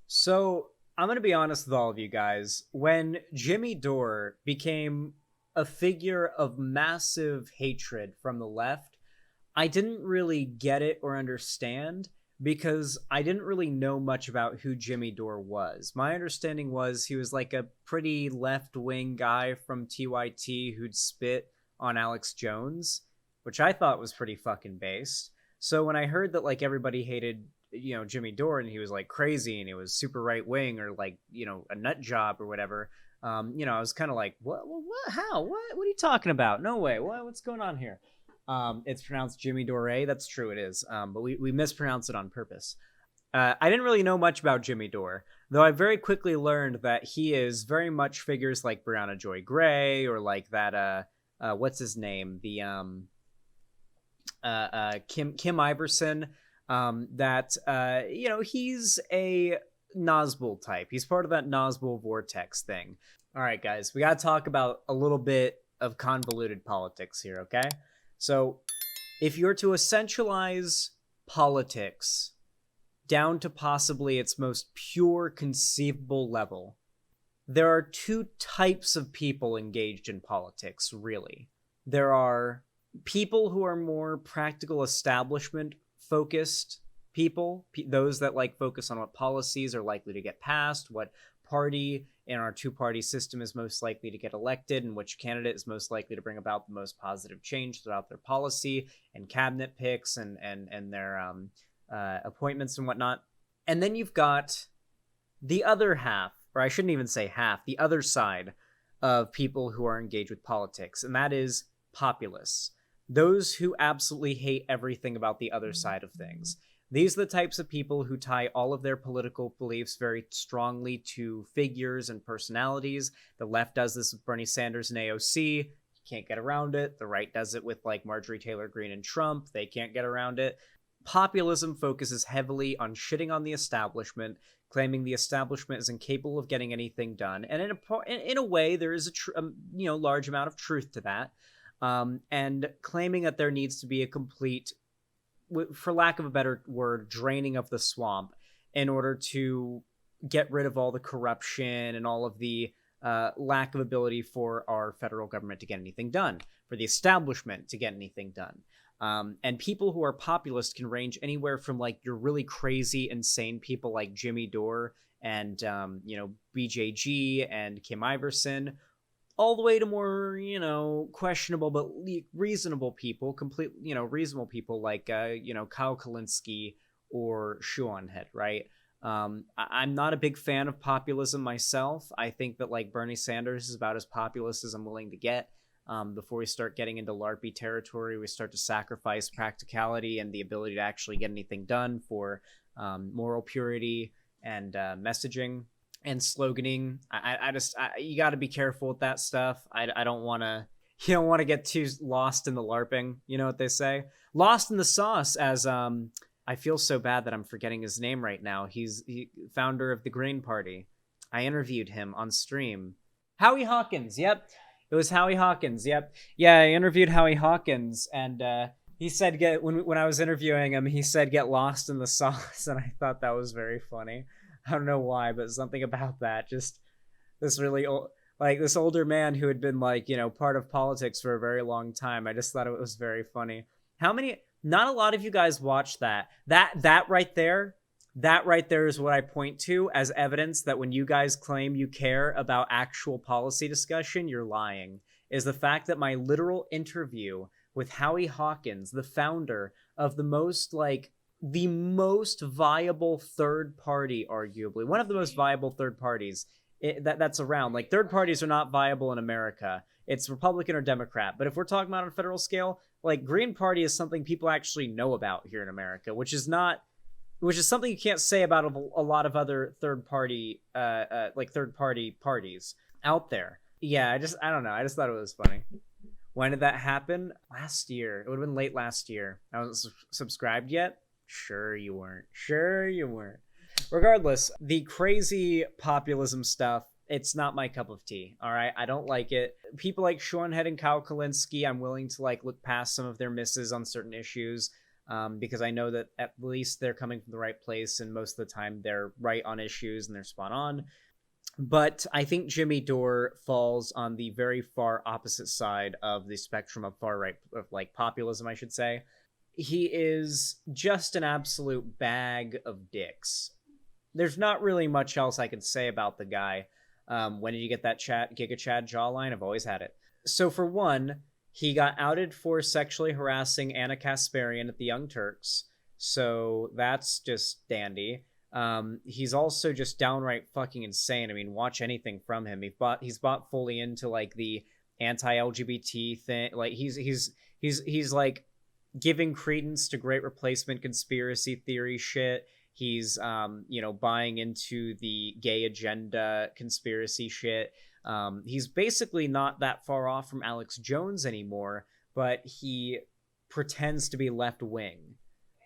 So I'm gonna be honest with all of you guys. When Jimmy Dore became a figure of massive hatred from the left, I didn't really get it or understand because I didn't really know much about who Jimmy Dore was. My understanding was he was like a pretty left wing guy from TYT who'd spit on Alex Jones, which I thought was pretty fucking based. So when I heard that like everybody hated Jimmy Dore and he was like crazy and he was super right wing or like a nut job or whatever, I was kind of like what how what are you talking about? No way, what's going on here? It's pronounced Jimmy Dore. That's true, it is. But we mispronounce it on purpose. I didn't really know much about Jimmy Dore, though I very quickly learned that he is very much figures like Brianna Joy Gray or like that. What's his name? The Kim Iverson. That he's a Nazgul type. He's part of that Nazgul vortex thing. All right, guys, we got to talk about a little bit of convoluted politics here, okay? So, if you're to essentialize politics down to possibly its most pure conceivable level, there are two types of people engaged in politics, really. There are people who are more practical establishment focused people, those that like focus on what policies are likely to get passed, what party in our two-party system is most likely to get elected, and which candidate is most likely to bring about the most positive change throughout their policy and cabinet picks and their appointments and whatnot. And then you've got the other half, or I shouldn't even say half, the other side of people who are engaged with politics, and that is populists. Those who absolutely hate everything about the other side of things. These are the types of people who tie all of their political beliefs very strongly to figures and personalities. The left does this with Bernie Sanders and AOC. You can't get around it. The right does it with like Marjorie Taylor Greene and Trump. They can't get around it. Populism focuses heavily on shitting on the establishment, claiming the establishment is incapable of getting anything done. And in a way, there is a large amount of truth to that. And claiming that there needs to be a complete, for lack of a better word, draining of the swamp in order to get rid of all the corruption and all of the lack of ability for our federal government to get anything done, for the establishment to get anything done. And people who are populist can range anywhere from like your really crazy, insane people like Jimmy Dore and, BJG and Kim Iverson, all the way to more, questionable but reasonable people, reasonable people like, Kyle Kalinske or Schuonhead, right? I'm not a big fan of populism myself. I think that, like, Bernie Sanders is about as populist as I'm willing to get. Before we start getting into LARPy territory, we start to sacrifice practicality and the ability to actually get anything done for moral purity and messaging and sloganing. You got to be careful with that stuff. I don't want to. You don't want to get too lost in the LARPing. You know what they say? Lost in the sauce. As I feel so bad that I'm forgetting his name right now. He's founder of the Green Party. I interviewed him on stream. Howie Hawkins. Yep, it was Howie Hawkins. Yep. Yeah, I interviewed Howie Hawkins, and he said when I was interviewing him, he said get lost in the sauce, and I thought that was very funny. I don't know why, but something about that. Just this really old, like this older man who had been like, part of politics for a very long time. I just thought it was very funny. Not a lot of you guys watch that. That right there is what I point to as evidence that when you guys claim you care about actual policy discussion, you're lying. Is the fact that my literal interview with Howie Hawkins, the founder of the most viable third party, arguably one of the most viable third parties that's around. Like, third parties are not viable in America. It's Republican or Democrat. But if we're talking about on a federal scale, like, Green Party is something people actually know about here in America, which is something you can't say about a lot of other third party parties out there. Yeah, I don't know. I just thought it was funny. When did that happen? Last year. It would have been late last year. I wasn't subscribed yet. Sure you weren't. Regardless, the crazy populism stuff, it's not my cup of tea, all right? I don't like it. People like Schuonhead and Kyle Kalinske, I'm willing to look past some of their misses on certain issues. because I know that at least they're coming from the right place, and most of the time they're right on issues and they're spot on. But I think Jimmy Dore falls on the very far opposite side of the spectrum of far right, of like populism, I should say. He is just an absolute bag of dicks. There's not really much else I can say about the guy. When did you get that Giga Chad jawline? I've always had it. So for one, he got outed for sexually harassing Anna Kasparian at the Young Turks. So that's just dandy. He's also just downright fucking insane. I mean, watch anything from him. He's bought fully into like the anti-LGBT thing. Like he's like giving credence to Great Replacement conspiracy theory shit. He's buying into the gay agenda conspiracy shit. He's basically not that far off from Alex Jones anymore, but he pretends to be left wing.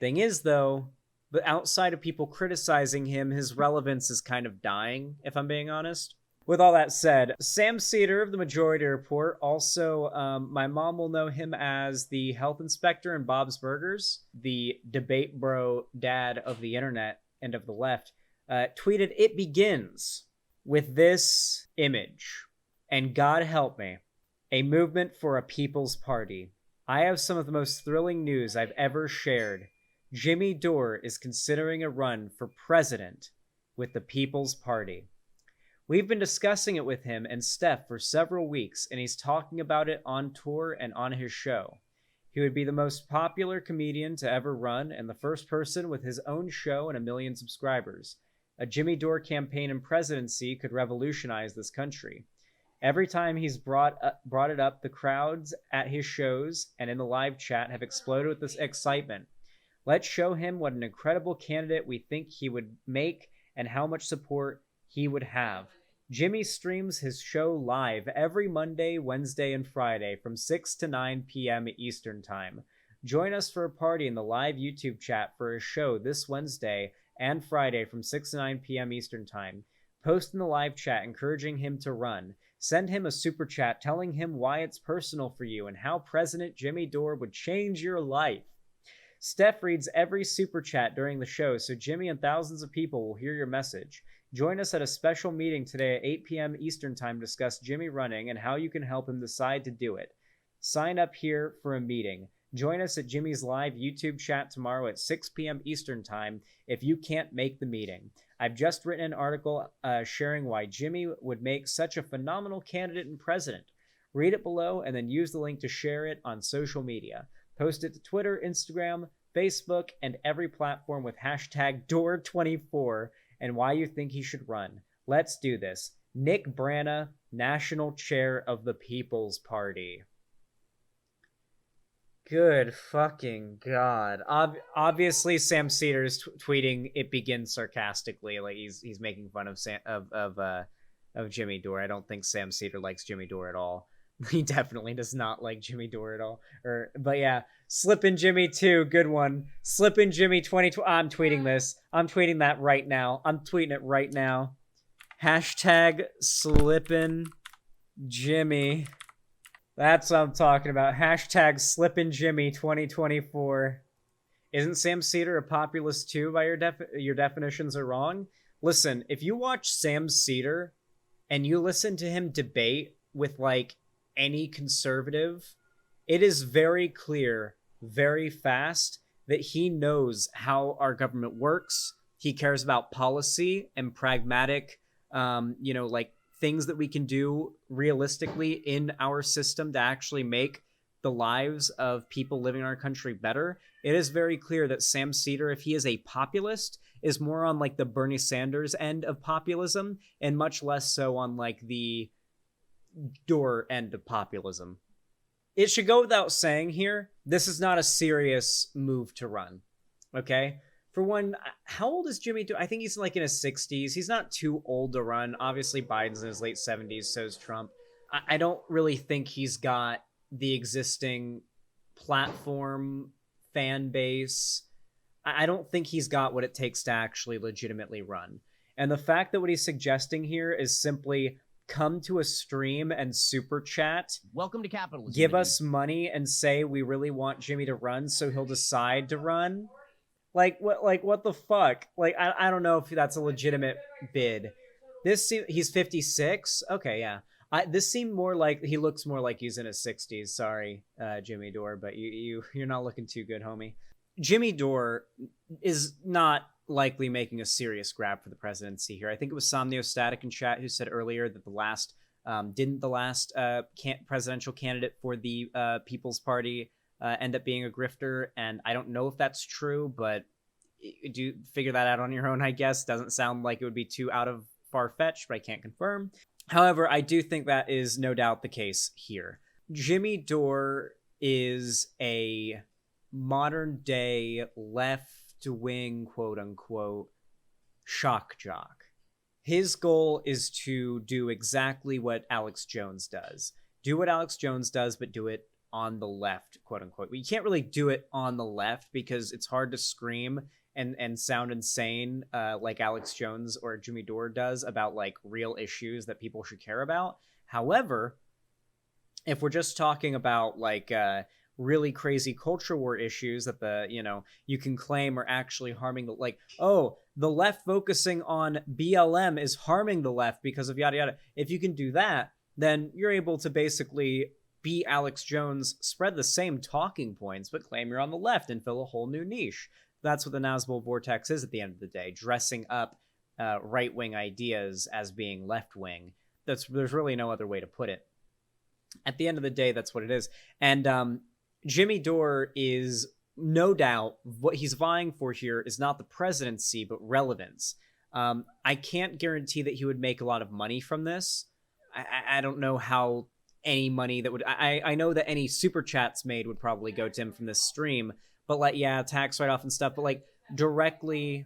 Thing is, though, but outside of people criticizing him, his relevance is kind of dying, if I'm being honest. With all that said, Sam Seder of the Majority Report, also my mom will know him as the health inspector in Bob's Burgers, the debate bro dad of the internet and of the left, tweeted, "It begins with this image, and God help me, a movement for a people's party. I have some of the most thrilling news I've ever shared. Jimmy Dore is considering a run for president with the People's Party. We've been discussing it with him and Steph for several weeks, and he's talking about it on tour and on his show. He would be the most popular comedian to ever run and the first person with his own show and 1 million subscribers. A Jimmy Dore campaign and presidency could revolutionize this country. Every time he's brought it up, the crowds at his shows and in the live chat have exploded with this excitement. Let's show him what an incredible candidate we think he would make and how much support he would have. Jimmy streams his show live every Monday, Wednesday, and Friday from 6 to 9 p.m. Eastern Time. Join us for a party in the live YouTube chat for his show this Wednesday and Friday from 6 to 9 p.m. Eastern Time. Post in the live chat encouraging him to run. Send him a super chat telling him why it's personal for you and how President Jimmy Dore would change your life. Steph reads every super chat during the show, so Jimmy and thousands of people will hear your message. Join us at a special meeting today at 8 p.m. Eastern Time to discuss Jimmy running and how you can help him decide to do it. Sign up here for a meeting. Join us at Jimmy's live YouTube chat tomorrow at 6 p.m. Eastern Time if you can't make the meeting. I've just written an article sharing why Jimmy would make such a phenomenal candidate and president. Read it below and then use the link to share it on social media. Post it to Twitter, Instagram, Facebook, and every platform with hashtag Dore24 and why you think he should run. Let's do this. Nick Brana, National Chair of the People's Party." Good fucking God. Obviously, Sam Seder's tweeting "it begins" sarcastically, like he's making fun of Jimmy Dore. I don't think Sam Seder likes Jimmy Dore at all. He definitely does not like Jimmy Dore at all. But yeah, Slippin' Jimmy 2, good one. Slippin' Jimmy 2020. I'm tweeting this. I'm tweeting that right now. I'm tweeting it right now. Hashtag Slippin' Jimmy. That's what I'm talking about. Hashtag Slippin' Jimmy 2024. Isn't Sam Seder a populist too by your definitions are wrong? Listen, if you watch Sam Seder and you listen to him debate with like any conservative, it is very clear, very fast, that he knows how our government works. He cares about policy and pragmatic, like things that we can do realistically in our system to actually make the lives of people living in our country better. It is very clear that Sam Seder, if he is a populist, is more on like the Bernie Sanders end of populism and much less so on like the Dore end of populism. It should go without saying here, this is not a serious move to run. Okay? For one, how old is Jimmy Dore? I think he's like in his 60s. He's not too old to run. Obviously, Biden's in his late 70s, so is Trump. I don't really think he's got the existing platform, fan base. I don't think he's got what it takes to actually legitimately run. And the fact that what he's suggesting here is simply come to a stream and super chat, welcome to capitalism, give us money and say we really want Jimmy to run, so he'll decide to run. Like what the fuck? Like I don't know if that's a legitimate bid. He's 56. Okay, yeah. This seemed more like he looks more like he's in his 60s. Sorry, Jimmy Dore, but you're not looking too good, homie. Jimmy Dore is not likely making a serious grab for the presidency here. I think it was Somniostatic in chat who said earlier that the last presidential candidate for the People's Party end up being a grifter, and I don't know if that's true, but do figure that out on your own, I guess. Doesn't sound like it would be too out of far-fetched, but I can't confirm. However, I do think that is no doubt the case here. Jimmy Dore is a modern-day left-wing, quote-unquote, shock jock. His goal is to do exactly what Alex Jones does. Do what Alex Jones does, but do it on the left, quote-unquote. You can't really do it on the left because it's hard to scream and sound insane like Alex Jones or Jimmy Dore does about like real issues that people should care about. However, if we're just talking about like really crazy culture war issues that you can claim are actually harming the left focusing on BLM is harming the left because of yada yada. If you can do that, then you're able to basically be Alex Jones, spread the same talking points, but claim you're on the left and fill a whole new niche. That's what the Nazgul Vortex is at the end of the day, dressing up right-wing ideas as being left-wing. There's really no other way to put it. At the end of the day, that's what it is. And Jimmy Dore is no doubt what he's vying for here is not the presidency, but relevance. I can't guarantee that he would make a lot of money from this. I don't know how any money that would... I know that any super chats made would probably go to him from this stream, but like, yeah, tax write-off and stuff, but like directly,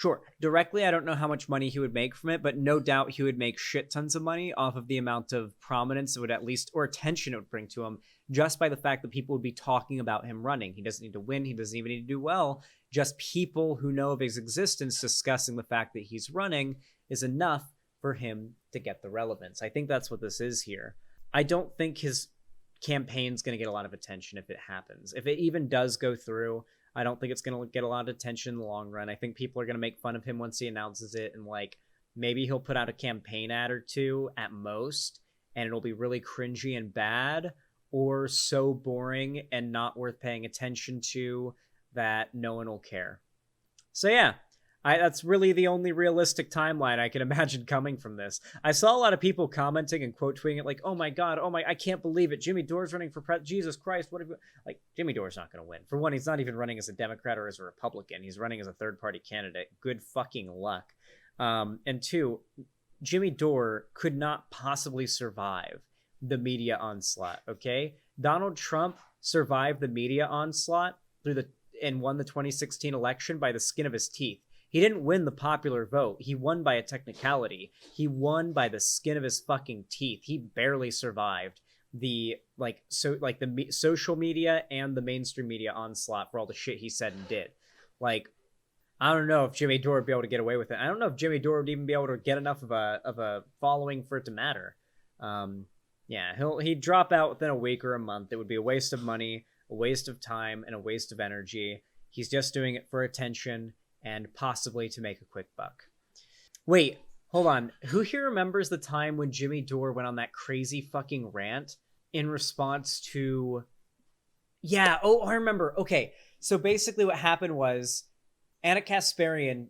I don't know how much money he would make from it, but no doubt he would make shit tons of money off of the amount of prominence it would at least, or attention it would bring to him, just by the fact that people would be talking about him running. He doesn't need to win. He doesn't even need to do well. Just people who know of his existence discussing the fact that he's running is enough for him to get the relevance. I think that's what this is here. I don't think his campaign's going to get a lot of attention if it happens. If it even does go through, I don't think it's going to get a lot of attention in the long run. I think people are going to make fun of him once he announces it, and like maybe he'll put out a campaign ad or two at most, and it'll be really cringy and bad, or so boring and not worth paying attention to that no one will care. So yeah, that's really the only realistic timeline I can imagine coming from this. I saw a lot of people commenting and quote tweeting it like, "Oh my god, I can't believe it. Jimmy Dore's running for Jesus Christ, what if like Jimmy Dore's not going to win. For one, he's not even running as a Democrat or as a Republican. He's running as a third-party candidate. Good fucking luck. And two, Jimmy Dore could not possibly survive the media onslaught, okay? Donald Trump survived the media onslaught and won the 2016 election by the skin of his teeth. He didn't win the popular vote. He won by a technicality. He won by the skin of his fucking teeth. He barely survived the social media and the mainstream media onslaught for all the shit he said and did. Like, I don't know if Jimmy Dore would be able to get away with it. I don't know if Jimmy Dore would even be able to get enough of a following for it to matter. He'd drop out within a week or a month. It would be a waste of money, a waste of time, and a waste of energy. He's just doing it for attention and possibly to make a quick buck. Wait, hold on. Who here remembers the time when Jimmy Dore went on that crazy fucking rant in response to... Yeah, I remember. Okay, so basically what happened was Anna Kasparian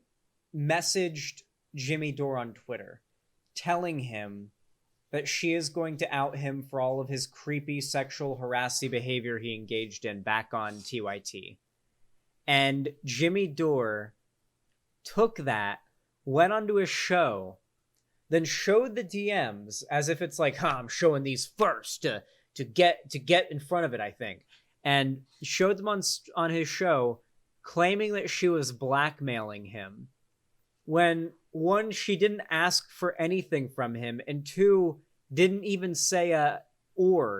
messaged Jimmy Dore on Twitter telling him that she is going to out him for all of his creepy sexual harassing behavior he engaged in back on TYT. And Jimmy Dore took that, went onto his show, then showed the DMs as if it's like, I'm showing these first to get in front of it, I think. And showed them on his show, claiming that she was blackmailing him. When, one, she didn't ask for anything from him, and two, didn't even say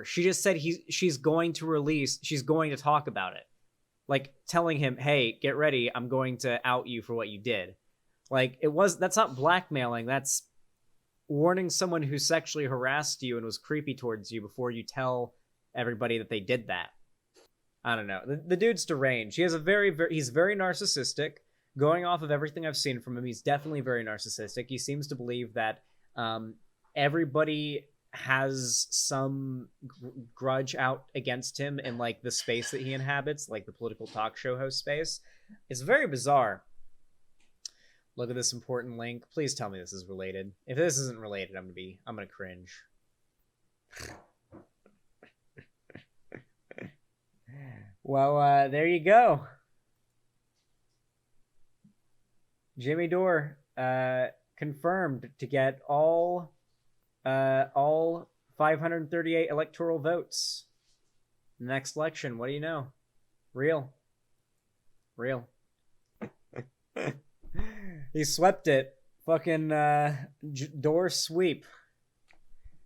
she just said she's going to talk about it. Like, telling him, hey, get ready, I'm going to out you for what you did. Like, that's not blackmailing, that's warning someone who sexually harassed you and was creepy towards you before you tell everybody that they did that. I don't know. The dude's deranged. He has he's very narcissistic. Going off of everything I've seen from him, he's definitely very narcissistic. He seems to believe that everybody has some grudge out against him in like the space that he inhabits, like the political talk show host space. It's very bizarre. Look at this important link. Please tell me this is related. If this isn't related, I'm gonna cringe. Well, there you go. Jimmy Dore confirmed to get all 538 electoral votes. Next election, what do you know? Real. He swept it. Fucking Dore sweep.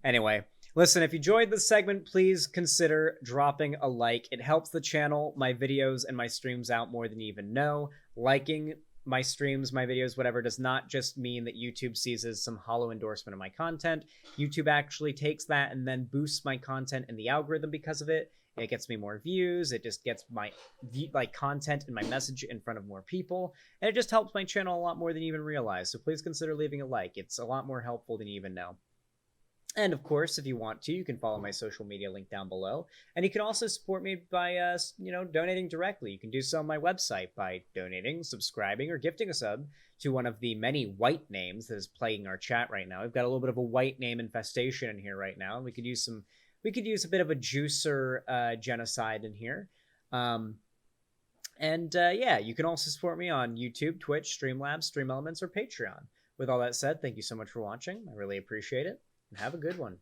Anyway, listen, if you enjoyed this segment, please consider dropping a like. It helps the channel, my videos, and my streams out more than you even know. Liking my streams, my videos, whatever, does not just mean that YouTube sees as some hollow endorsement of my content. YouTube actually takes that and then boosts my content in the algorithm because of it. It gets me more views. It just gets my content and my message in front of more people. And it just helps my channel a lot more than you even realize. So please consider leaving a like. It's a lot more helpful than you even know. And of course, if you want to, you can follow my social media link down below. And you can also support me by, donating directly. You can do so on my website by donating, subscribing, or gifting a sub to one of the many white names that is plaguing our chat right now. We've got a little bit of a white name infestation in here right now. We could use a bit of a juicer genocide in here. You can also support me on YouTube, Twitch, Streamlabs, Stream Elements, or Patreon. With all that said, thank you so much for watching. I really appreciate it. And have a good one.